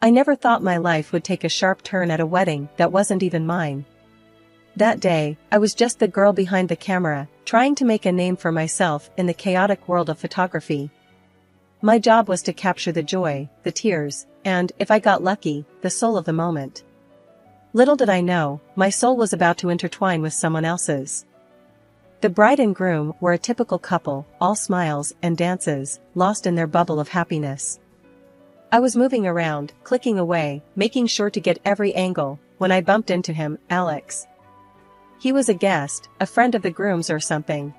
I never thought my life would take a sharp turn at a wedding that wasn't even mine. That day, I was just the girl behind the camera, trying to make a name for myself in the chaotic world of photography. My job was to capture the joy, the tears, and, if I got lucky, the soul of the moment. Little did I know, my soul was about to intertwine with someone else's. The bride and groom were a typical couple, all smiles and dances, lost in their bubble of happiness. I was moving around, clicking away, making sure to get every angle, when I bumped into him, Alex. He was a guest, a friend of the groom's or something.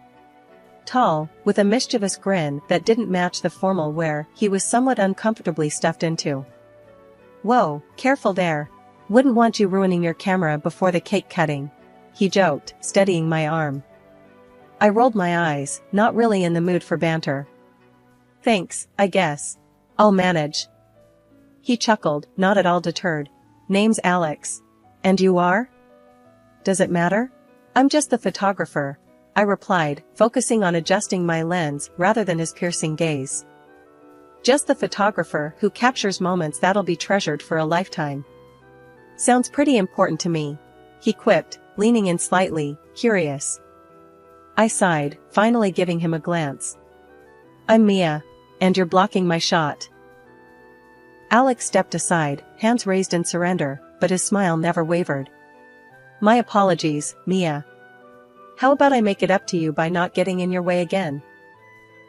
Tall, with a mischievous grin that didn't match the formal wear he was somewhat uncomfortably stuffed into. "Whoa, careful there. Wouldn't want you ruining your camera before the cake cutting," he joked, steadying my arm. I rolled my eyes, not really in the mood for banter. "Thanks, I guess. I'll manage." He chuckled, not at all deterred. "Name's Alex. And you are?" "Does it matter?" "I'm just the photographer," I replied, focusing on adjusting my lens rather than his piercing gaze. "Just the photographer who captures moments that'll be treasured for a lifetime." "Sounds pretty important to me," he quipped, leaning in slightly, curious. I sighed, finally giving him a glance. "I'm Mia. And you're blocking my shot." Alex stepped aside, hands raised in surrender, but his smile never wavered. "My apologies, Mia. How about I make it up to you by not getting in your way again?"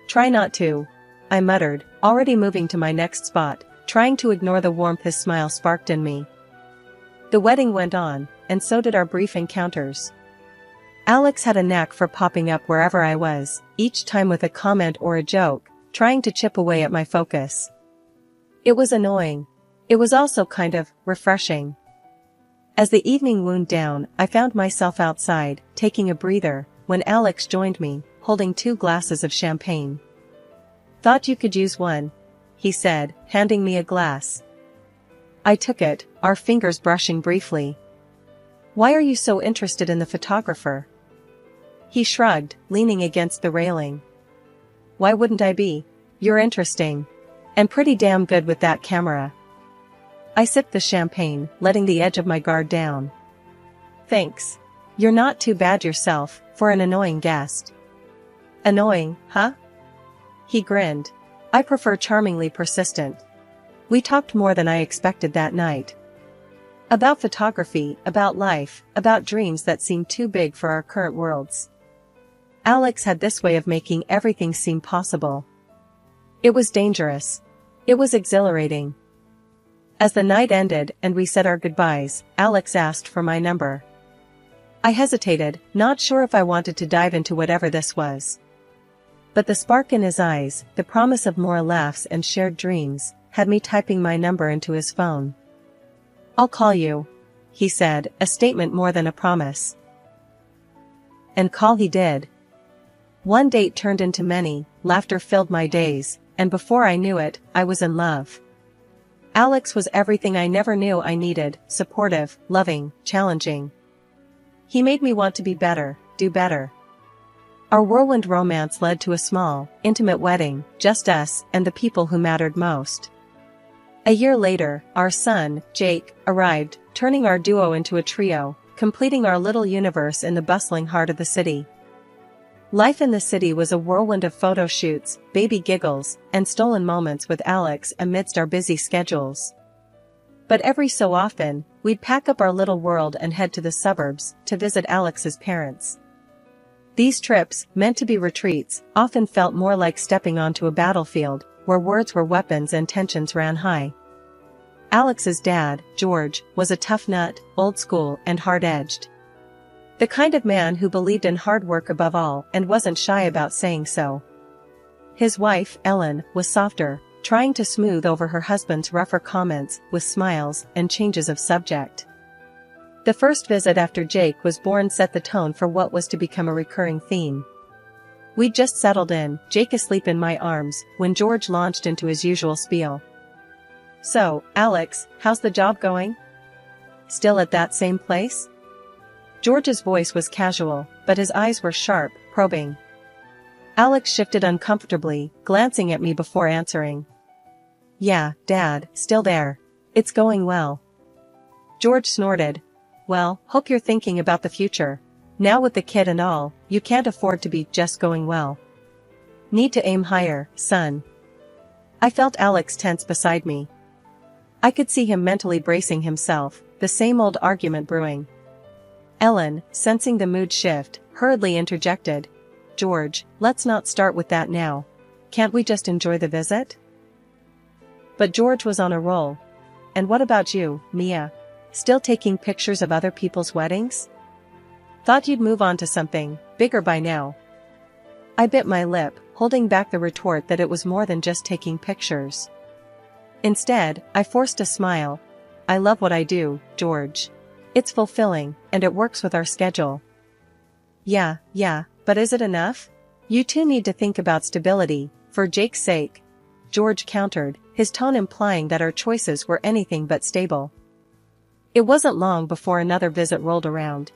"Try not to," I muttered, already moving to my next spot, trying to ignore the warmth his smile sparked in me. The wedding went on, and so did our brief encounters. Alex had a knack for popping up wherever I was, each time with a comment or a joke, trying to chip away at my focus. It was annoying. It was also kind of refreshing. As the evening wound down, I found myself outside, taking a breather, when Alex joined me, holding 2 glasses of champagne. "Thought you could use one," he said, handing me a glass. I took it, our fingers brushing briefly. "Why are you so interested in the photographer?" He shrugged, leaning against the railing. "Why wouldn't I be? You're interesting. And pretty damn good with that camera." I sipped the champagne, letting the edge of my guard down. "Thanks. You're not too bad yourself, for an annoying guest." "Annoying, huh?" He grinned. "I prefer charmingly persistent." We talked more than I expected that night. About photography, about life, about dreams that seemed too big for our current worlds. Alex had this way of making everything seem possible. It was dangerous. It was exhilarating. As the night ended and we said our goodbyes, Alex asked for my number. I hesitated, not sure if I wanted to dive into whatever this was. But the spark in his eyes, the promise of more laughs and shared dreams, had me typing my number into his phone. "I'll call you," he said, a statement more than a promise. And call he did. One date turned into many, laughter filled my days, and before I knew it, I was in love. Alex was everything I never knew I needed, supportive, loving, challenging. He made me want to be better, do better. Our whirlwind romance led to a small, intimate wedding, just us and the people who mattered most. A year later, our son, Jake, arrived, turning our duo into a trio, completing our little universe in the bustling heart of the city. Life in the city was a whirlwind of photo shoots, baby giggles, and stolen moments with Alex amidst our busy schedules. But every so often, we'd pack up our little world and head to the suburbs to visit Alex's parents. These trips, meant to be retreats, often felt more like stepping onto a battlefield, where words were weapons and tensions ran high. Alex's dad, George, was a tough nut, old school and hard-edged. The kind of man who believed in hard work above all and wasn't shy about saying so. His wife, Ellen, was softer, trying to smooth over her husband's rougher comments with smiles and changes of subject. The first visit after Jake was born set the tone for what was to become a recurring theme. We'd just settled in, Jake asleep in my arms, when George launched into his usual spiel. "So, Alex, how's the job going? Still at that same place?" George's voice was casual, but his eyes were sharp, probing. Alex shifted uncomfortably, glancing at me before answering. "Yeah, Dad, still there. It's going well. George snorted. Well, hope you're thinking about the future. Now with the kid and all, you can't afford to be just going well. Need to aim higher, son. I felt Alex tense beside me. I could see him mentally bracing himself, the same old argument brewing. Ellen, sensing the mood shift, hurriedly interjected. George, let's not start with that now. Can't we just enjoy the visit? But George was on a roll. And what about you, Mia? Still taking pictures of other people's weddings? Thought you'd move on to something bigger by now. I bit my lip, holding back the retort that it was more than just taking pictures. Instead, I forced a smile. I love what I do, George. It's fulfilling, and it works with our schedule. Yeah, but is it enough? You two need to think about stability, for Jake's sake. George countered, his tone implying that our choices were anything but stable. It wasn't long before another visit rolled around.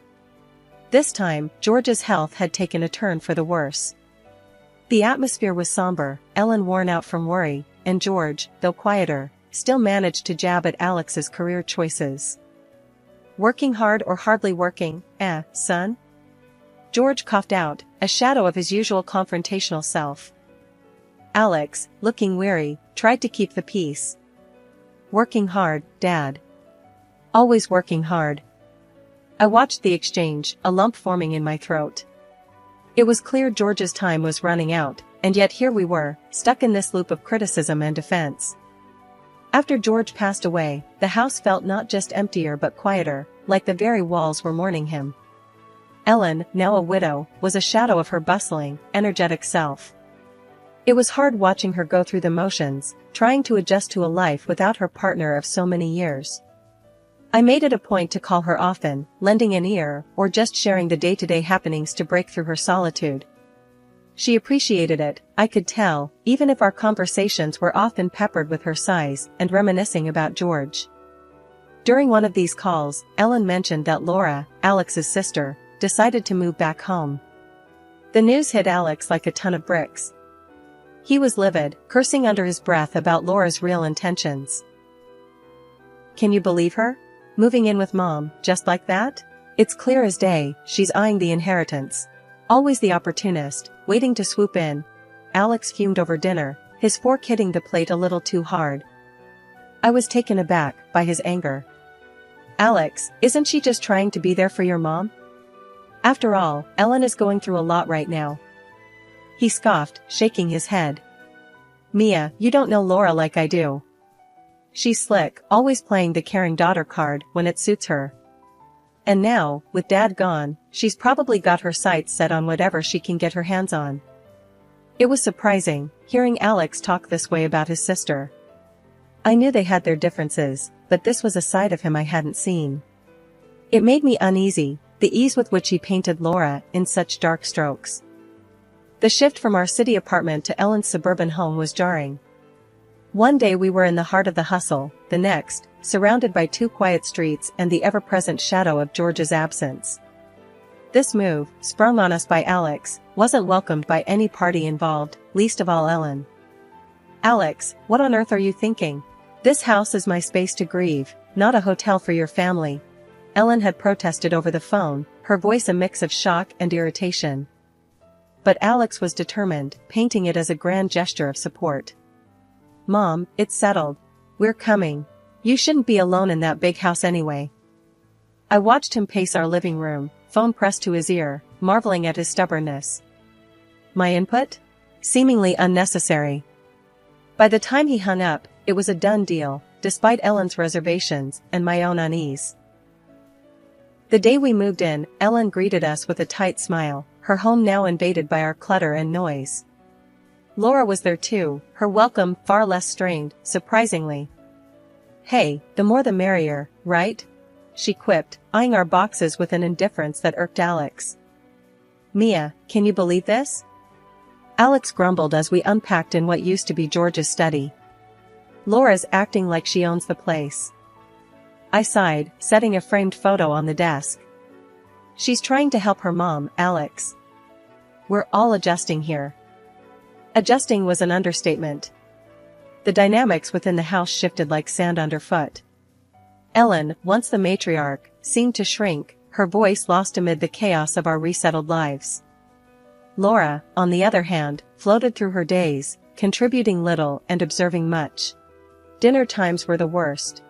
This time, George's health had taken a turn for the worse. The atmosphere was somber, Ellen worn out from worry, and George, though quieter, still managed to jab at Alex's career choices. Working hard or hardly working, son? George coughed out, a shadow of his usual confrontational self. Alex, looking weary, tried to keep the peace. Working hard, Dad. Always working hard. I watched the exchange, a lump forming in my throat. It was clear George's time was running out, and yet here we were, stuck in this loop of criticism and defense. After George passed away, the house felt not just emptier but quieter, like the very walls were mourning him. Ellen, now a widow, was a shadow of her bustling, energetic self. It was hard watching her go through the motions, trying to adjust to a life without her partner of so many years. I made it a point to call her often, lending an ear, or just sharing the day-to-day happenings to break through her solitude. She appreciated it, I could tell, even if our conversations were often peppered with her sighs and reminiscing about George. During one of these calls, Ellen mentioned that Laura, Alex's sister, decided to move back home. The news hit Alex like a ton of bricks. He was livid, cursing under his breath about Laura's real intentions. Can you believe her? Moving in with Mom, just like that? It's clear as day, she's eyeing the inheritance. Always the opportunist, waiting to swoop in. Alex fumed over dinner, his fork hitting the plate a little too hard. I was taken aback by his anger. Alex, isn't she just trying to be there for your mom? After all, Ellen is going through a lot right now. He scoffed, shaking his head. Mia, you don't know Laura like I do. She's slick, always playing the caring daughter card when it suits her. And now, with Dad gone, she's probably got her sights set on whatever she can get her hands on. It was surprising, hearing Alex talk this way about his sister. I knew they had their differences, but this was a side of him I hadn't seen. It made me uneasy, the ease with which he painted Laura in such dark strokes. The shift from our city apartment to Ellen's suburban home was jarring. One day we were in the heart of the hustle, the next, surrounded by two quiet streets and the ever-present shadow of George's absence. This move, sprung on us by Alex, wasn't welcomed by any party involved, least of all Ellen. Alex, what on earth are you thinking? This house is my space to grieve, not a hotel for your family. Ellen had protested over the phone, her voice a mix of shock and irritation. But Alex was determined, painting it as a grand gesture of support. Mom, it's settled. We're coming. You shouldn't be alone in that big house anyway. I watched him pace our living room, phone pressed to his ear, marveling at his stubbornness. My input? Seemingly unnecessary. By the time he hung up, it was a done deal, despite Ellen's reservations and my own unease. The day we moved in, Ellen greeted us with a tight smile, her home now invaded by our clutter and noise. Laura was there too, her welcome far less strained, surprisingly. Hey, the more the merrier, right? She quipped, eyeing our boxes with an indifference that irked Alex. Mia, can you believe this? Alex grumbled as we unpacked in what used to be George's study. Laura's acting like she owns the place. I sighed, setting a framed photo on the desk. She's trying to help her mom, Alex. We're all adjusting here. Adjusting was an understatement. The dynamics within the house shifted like sand underfoot. Ellen, once the matriarch, seemed to shrink, her voice lost amid the chaos of our resettled lives. Laura, on the other hand, floated through her days, contributing little and observing much. Dinner times were the worst.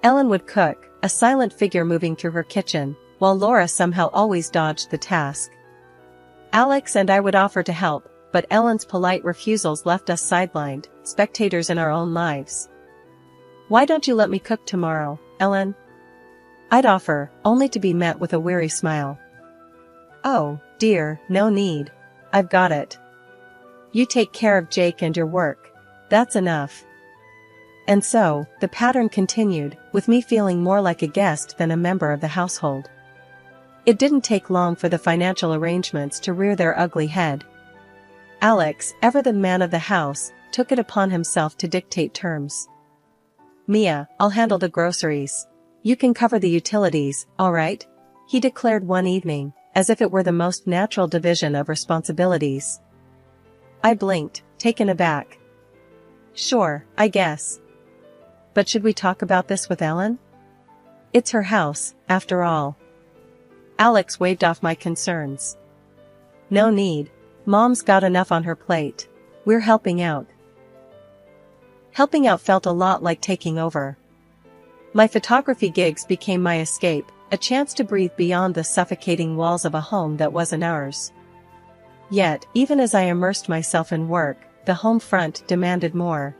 Ellen would cook, a silent figure moving through her kitchen, while Laura somehow always dodged the task. Alex and I would offer to help, but Ellen's polite refusals left us sidelined, spectators in our own lives. "Why don't you let me cook tomorrow, Ellen?" I'd offer, only to be met with a weary smile. "Oh, dear, no need. I've got it. You take care of Jake and your work. That's enough." And so, the pattern continued, with me feeling more like a guest than a member of the household. It didn't take long for the financial arrangements to rear their ugly head. Alex, ever the man of the house, took it upon himself to dictate terms. "Mia, I'll handle the groceries. You can cover the utilities, all right?" he declared one evening, as if it were the most natural division of responsibilities. I blinked, taken aback. "Sure, I guess. But should we talk about this with Ellen? It's her house, after all." Alex waved off my concerns. "No need. Mom's got enough on her plate. We're helping out." Helping out felt a lot like taking over. My photography gigs became my escape, a chance to breathe beyond the suffocating walls of a home that wasn't ours. Yet, even as I immersed myself in work, the home front demanded more.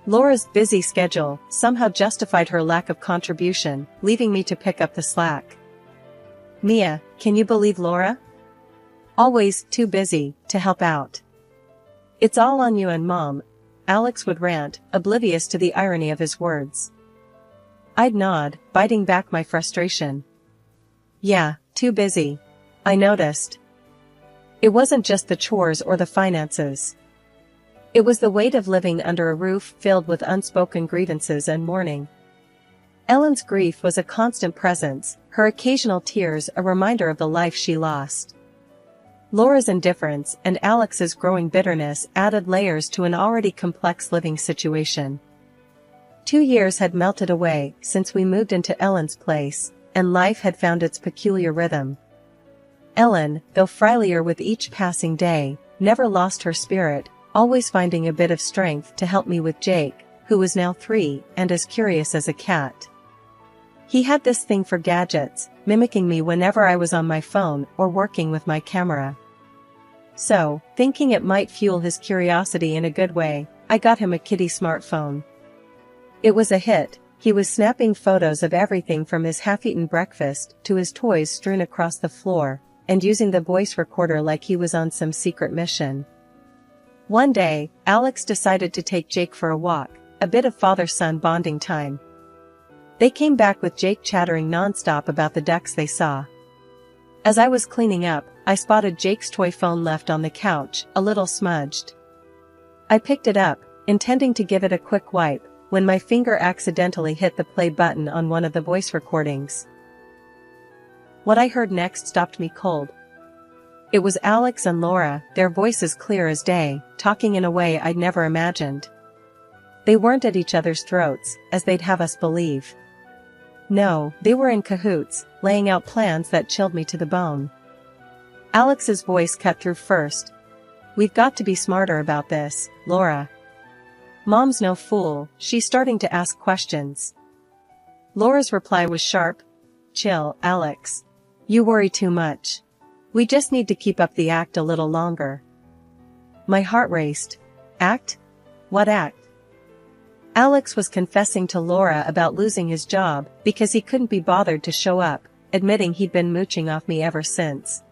Laura's busy schedule somehow justified her lack of contribution, leaving me to pick up the slack. "Mia, can you believe Laura? Always too busy to help out. It's all on you and Mom," Alex would rant, oblivious to the irony of his words. I'd nod, biting back my frustration. "Yeah, too busy. I noticed. It wasn't just the chores or the finances. It was the weight of living under a roof filled with unspoken grievances and mourning." Ellen's grief was a constant presence, her occasional tears a reminder of the life she lost. Laura's indifference and Alex's growing bitterness added layers to an already complex living situation. 2 years had melted away since we moved into Ellen's place, and life had found its peculiar rhythm. Ellen, though frilier with each passing day, never lost her spirit, always finding a bit of strength to help me with Jake, who was now 3 and as curious as a cat. He had this thing for gadgets, mimicking me whenever I was on my phone or working with my camera. So, thinking it might fuel his curiosity in a good way, I got him a kitty smartphone. It was a hit. He was snapping photos of everything from his half-eaten breakfast to his toys strewn across the floor, and using the voice recorder like he was on some secret mission. One day, Alex decided to take Jake for a walk, a bit of father-son bonding time. They came back with Jake chattering non-stop about the ducks they saw. As I was cleaning up, I spotted Jake's toy phone left on the couch, a little smudged. I picked it up, intending to give it a quick wipe, when my finger accidentally hit the play button on one of the voice recordings. What I heard next stopped me cold. It was Alex and Laura, their voices clear as day, talking in a way I'd never imagined. They weren't at each other's throats, as they'd have us believe. No, they were in cahoots, laying out plans that chilled me to the bone. Alex's voice cut through first. "We've got to be smarter about this, Laura. Mom's no fool, she's starting to ask questions." Laura's reply was sharp. "Chill, Alex. You worry too much. We just need to keep up the act a little longer." My heart raced. Act? What act? Alex was confessing to Laura about losing his job because he couldn't be bothered to show up, admitting he'd been mooching off me ever since.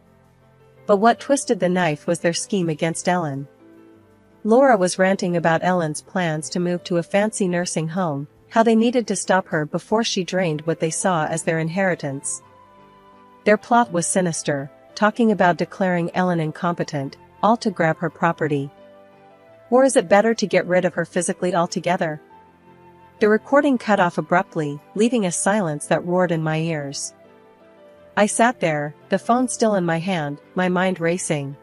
But what twisted the knife was their scheme against Ellen. Laura was ranting about Ellen's plans to move to a fancy nursing home, how they needed to stop her before she drained what they saw as their inheritance. Their plot was sinister, talking about declaring Ellen incompetent, all to grab her property. Or is it better to get rid of her physically altogether? The recording cut off abruptly, leaving a silence that roared in my ears. I sat there, the phone still in my hand, my mind racing.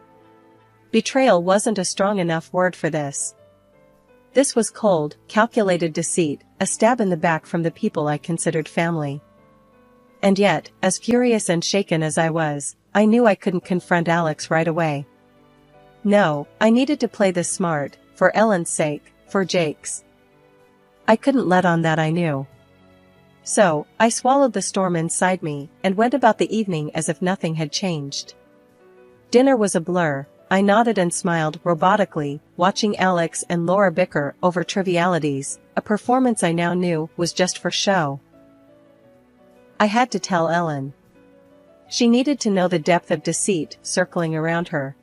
Betrayal wasn't a strong enough word for this. This was cold, calculated deceit, a stab in the back from the people I considered family. And yet, as furious and shaken as I was, I knew I couldn't confront Alex right away. No, I needed to play this smart, for Ellen's sake, for Jake's. I couldn't let on that I knew. So, I swallowed the storm inside me, and went about the evening as if nothing had changed. Dinner was a blur. I nodded and smiled robotically, watching Alex and Laura bicker over trivialities, a performance I now knew was just for show. I had to tell Ellen. She needed to know the depth of deceit circling around her.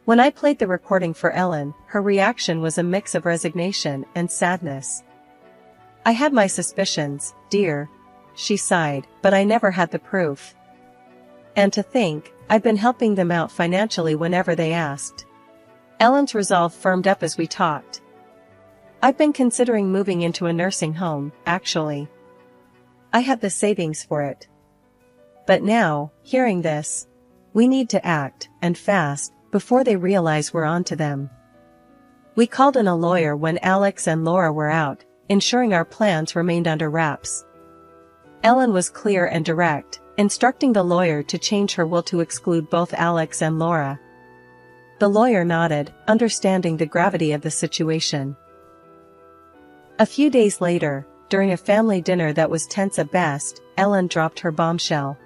When I played the recording for Ellen, her reaction was a mix of resignation and sadness. I had my suspicions, dear. She sighed, but I never had the proof. And to think, I've been helping them out financially whenever they asked. Ellen's resolve firmed up as we talked. I've been considering moving into a nursing home, actually. I had the savings for it. But now, hearing this, we need to act, and fast, before they realize we're onto them. We called in a lawyer when Alex and Laura were out, ensuring our plans remained under wraps. Ellen was clear and direct, instructing the lawyer to change her will to exclude both Alex and Laura. The lawyer nodded, understanding the gravity of the situation. A few days later, during a family dinner that was tense at best, Ellen dropped her bombshell.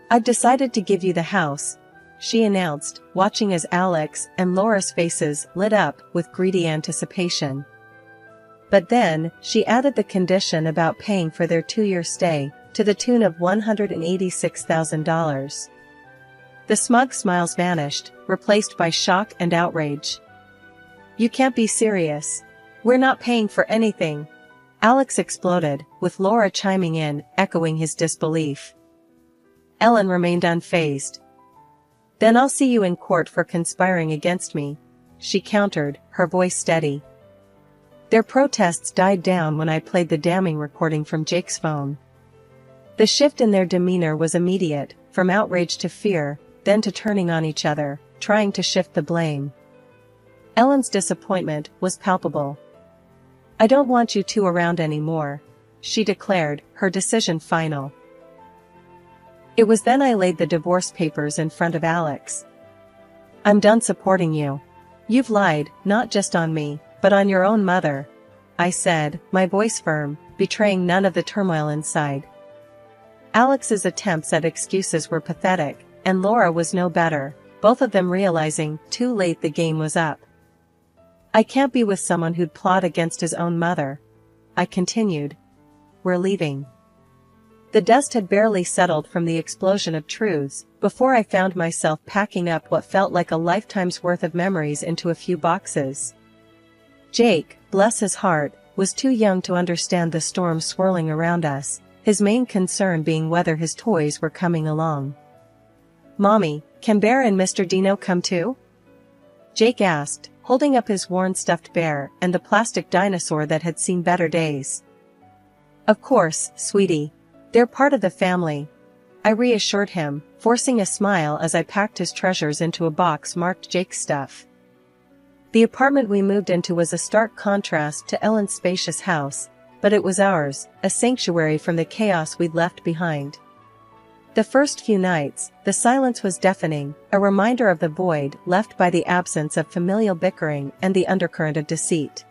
"I've decided to give you the house," she announced, watching as Alex and Laura's faces lit up with greedy anticipation. But then, she added the condition about paying for their 2-year stay, to the tune of $186,000. The smug smiles vanished, replaced by shock and outrage. "You can't be serious. We're not paying for anything," Alex exploded, with Laura chiming in, echoing his disbelief. Ellen remained unfazed. "Then I'll see you in court for conspiring against me," she countered, her voice steady. Their protests died down when I played the damning recording from Jake's phone. The shift in their demeanor was immediate, from outrage to fear, then to turning on each other, trying to shift the blame. Ellen's disappointment was palpable. "I don't want you two around anymore," she declared, her decision final. It was then I laid the divorce papers in front of Alex. "I'm done supporting you. You've lied, not just on me, but on your own mother," I said, my voice firm, betraying none of the turmoil inside. Alex's attempts at excuses were pathetic, and Laura was no better, both of them realizing too late the game was up. "I can't be with someone who'd plot against his own mother," I continued. "We're leaving." The dust had barely settled from the explosion of truths, before I found myself packing up what felt like a lifetime's worth of memories into a few boxes. Jake, bless his heart, was too young to understand the storm swirling around us, his main concern being whether his toys were coming along. "Mommy, can Bear and Mr. Dino come too?" Jake asked, holding up his worn stuffed bear and the plastic dinosaur that had seen better days. "Of course, sweetie. They're part of the family," I reassured him, forcing a smile as I packed his treasures into a box marked Jake's stuff. The apartment we moved into was a stark contrast to Ellen's spacious house, but it was ours, a sanctuary from the chaos we'd left behind. The first few nights, the silence was deafening, a reminder of the void left by the absence of familial bickering and the undercurrent of deceit.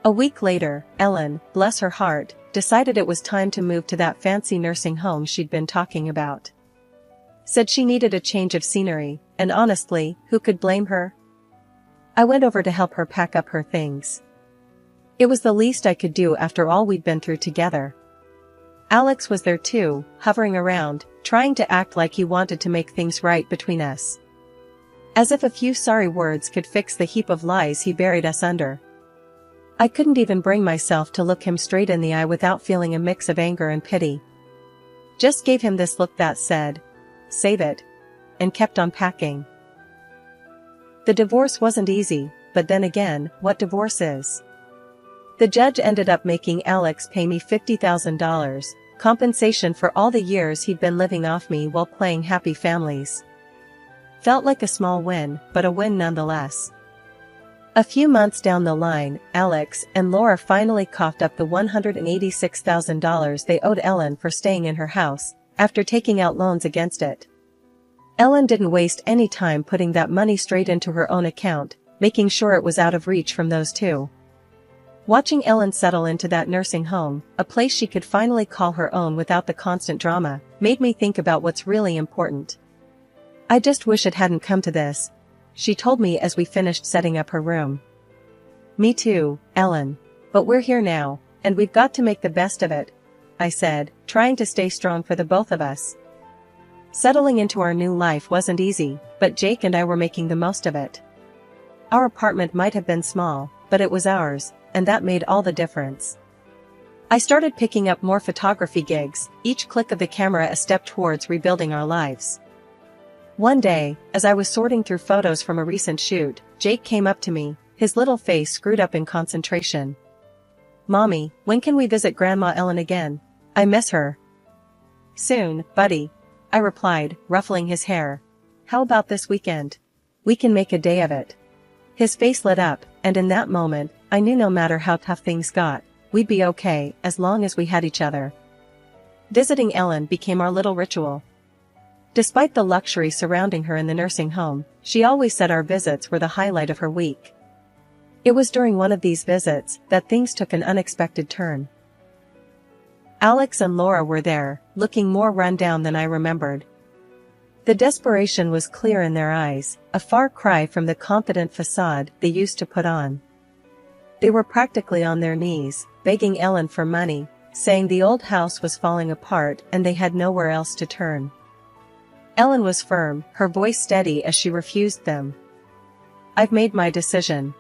A week later, Ellen, bless her heart, decided it was time to move to that fancy nursing home she'd been talking about. Said she needed a change of scenery, and honestly, who could blame her? I went over to help her pack up her things. It was the least I could do after all we'd been through together. Alex was there too, hovering around, trying to act like he wanted to make things right between us. As if a few sorry words could fix the heap of lies he buried us under. I couldn't even bring myself to look him straight in the eye without feeling a mix of anger and pity. Just gave him this look that said, "Save it," and kept on packing. The divorce wasn't easy, but then again, what divorce is? The judge ended up making Alex pay me $50,000, compensation for all the years he'd been living off me while playing Happy Families. Felt like a small win, but a win nonetheless. A few months down the line, Alex and Laura finally coughed up the $186,000 they owed Ellen for staying in her house, after taking out loans against it. Ellen didn't waste any time putting that money straight into her own account, making sure it was out of reach from those two. Watching Ellen settle into that nursing home, a place she could finally call her own without the constant drama, made me think about what's really important. "I just wish it hadn't come to this," she told me as we finished setting up her room. "Me too, Ellen. But we're here now, and we've got to make the best of it," I said, trying to stay strong for the both of us. Settling into our new life wasn't easy, but Jake and I were making the most of it. Our apartment might have been small, but it was ours, and that made all the difference. I started picking up more photography gigs, each click of the camera a step towards rebuilding our lives. One day, as I was sorting through photos from a recent shoot, Jake came up to me, his little face screwed up in concentration. "Mommy, when can we visit Grandma Ellen again? I miss her." "Soon, buddy," I replied, ruffling his hair. "How about this weekend? We can make a day of it." His face lit up, and in that moment, I knew no matter how tough things got, we'd be okay as long as we had each other. Visiting Ellen became our little ritual. Despite the luxury surrounding her in the nursing home, she always said our visits were the highlight of her week. It was during one of these visits that things took an unexpected turn. Alex and Laura were there, looking more run down than I remembered. The desperation was clear in their eyes, a far cry from the confident facade they used to put on. They were practically on their knees, begging Ellen for money, saying the old house was falling apart and they had nowhere else to turn. Ellen was firm, her voice steady as she refused them. "I've made my decision.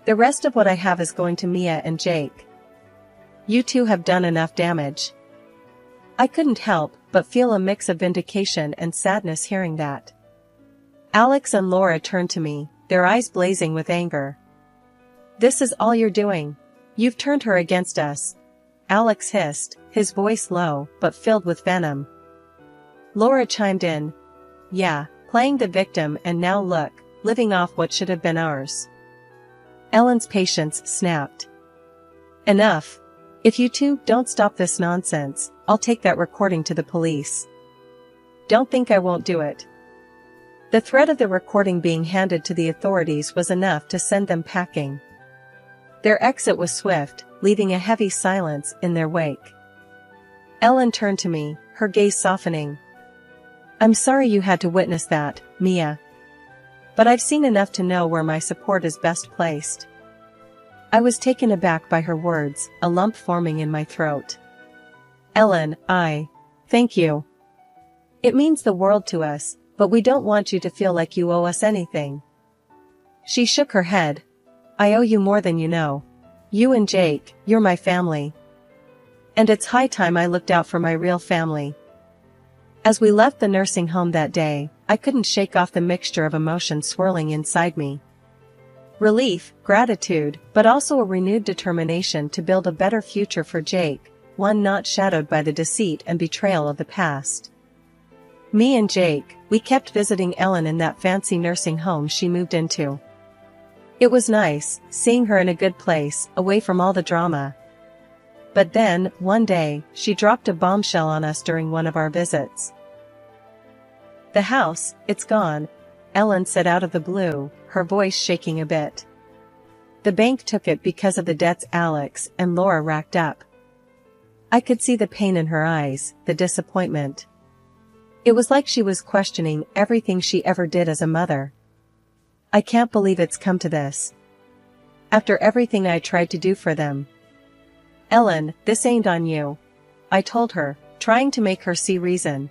The rest of what I have is going to Mia and Jake. You two have done enough damage." I couldn't help but feel a mix of vindication and sadness hearing that. Alex and Laura turned to me, their eyes blazing with anger. "This is all you're doing. You've turned her against us," Alex hissed, his voice low but filled with venom. Laura chimed in. "Yeah, playing the victim, and now look, living off what should have been ours." Ellen's patience snapped. "Enough. If you two don't stop this nonsense, I'll take that recording to the police." "Don't think I won't do it." The threat of the recording being handed to the authorities was enough to send them packing. Their exit was swift, leaving a heavy silence in their wake. Ellen turned to me, her gaze softening. "I'm sorry you had to witness that, Mia. But I've seen enough to know where my support is best placed." I was taken aback by her words, a lump forming in my throat. "Ellen, thank you. It means the world to us, but we don't want you to feel like you owe us anything." She shook her head. "I owe you more than you know. You and Jake, you're my family. And it's high time I looked out for my real family." As we left the nursing home that day, I couldn't shake off the mixture of emotions swirling inside me. Relief, gratitude, but also a renewed determination to build a better future for Jake, one not shadowed by the deceit and betrayal of the past. Me and Jake, we kept visiting Ellen in that fancy nursing home she moved into. It was nice, seeing her in a good place, away from all the drama. But then, one day, she dropped a bombshell on us during one of our visits. "The house, it's gone," Ellen said out of the blue, her voice shaking a bit. "The bank took it because of the debts Alex and Laura racked up." I could see the pain in her eyes, the disappointment. It was like she was questioning everything she ever did as a mother. "I can't believe it's come to this. After everything I tried to do for them." "Ellen, this ain't on you," I told her, trying to make her see reason.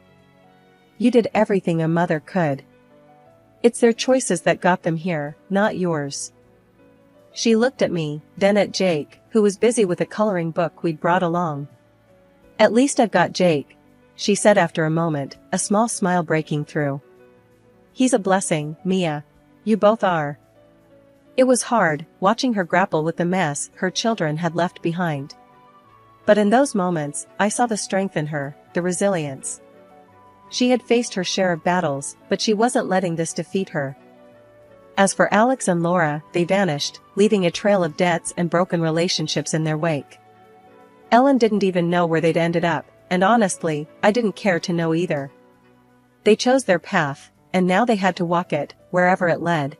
"You did everything a mother could. It's their choices that got them here, not yours." She looked at me, then at Jake, who was busy with a coloring book we'd brought along. "At least I've got Jake," she said after a moment, a small smile breaking through. "He's a blessing, Mia. You both are." It was hard, watching her grapple with the mess her children had left behind. But in those moments, I saw the strength in her, the resilience. She had faced her share of battles, but she wasn't letting this defeat her. As for Alex and Laura, they vanished, leaving a trail of debts and broken relationships in their wake. Ellen didn't even know where they'd ended up, and honestly, I didn't care to know either. They chose their path, and now they had to walk it, wherever it led.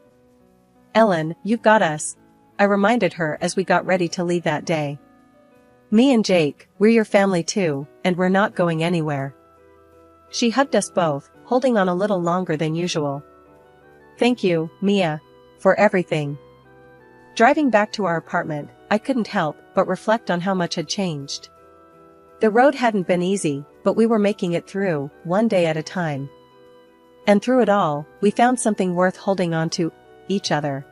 "Ellen, you've got us," I reminded her as we got ready to leave that day. "Me and Jake, we're your family too, and we're not going anywhere." She hugged us both, holding on a little longer than usual. "Thank you, Mia, for everything." Driving back to our apartment, I couldn't help but reflect on how much had changed. The road hadn't been easy, but we were making it through, one day at a time. And through it all, we found something worth holding on to: each other.